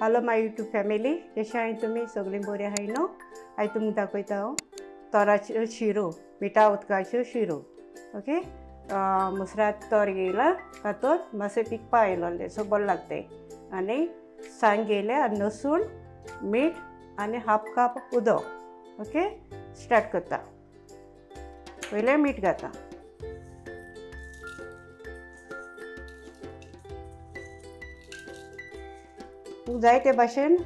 Hello my YouTube family, कशें आहाय तुमी? सगळीं बरीं आहाय न्हू? आयज तुमकां दाखयता हांव तोराच्यो शिरो, मिठा उदकाच्यो शिरो. ओके, मुसरात तोर घेयला, तातूंत मातशें पिकपा आयलोलें सो बरें लागताय. आनी सांग घेयले आनी लसूण, मीठ आनी हाफ कप उदक. ओके, स्टार्ट करता. पयलें मीठ घाता. जाय ते भाशेन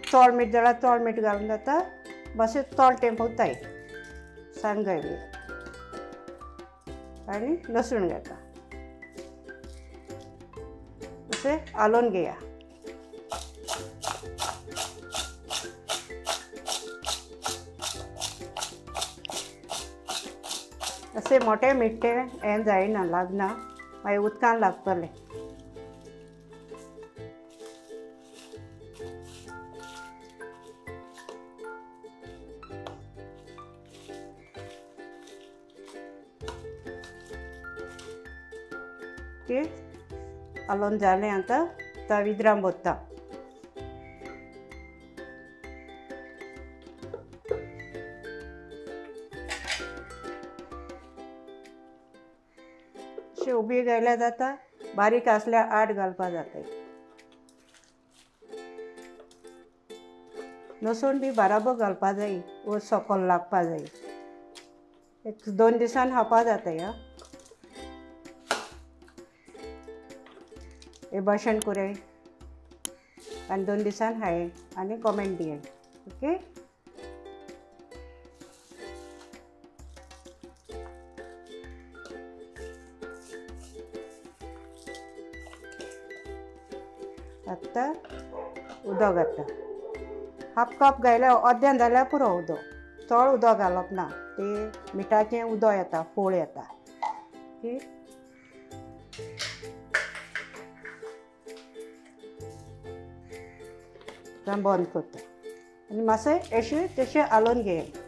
चोड मीठ जाल्यार चोड मीठ घालून जाता, मातशें चोड फुगताय. सांग घायली आनी लसूण घाता. अशें आलोवन घेया. अशें मोठें मीठ हें जायना, लागना, मागीर उदकान लागतलें. ओके, आलोवन जालें. आतां विदरां भरता. अशें उबी घायल्यार जाता, बारीक आसल्यार 8 घालपा जाताय. लसूण बी बराबर घालपा जाय, वो सोकोल लागपा जाय. 1-2 दिसान खावपा जाताय. हे भाशेन कोराय आनी 2 दिसान खाय आनी कॉमेंट दियाय. ओके, आतां उदक घाता. हाफ कप घायल्यार अर्द्यान जाल्यार पुरो उदक. चड उदक घालप ना, ते मिठाचें उदक येता, फोळ येता. ओके, बंद करता आनी मातशें अशें तशें आलोवन घेयात.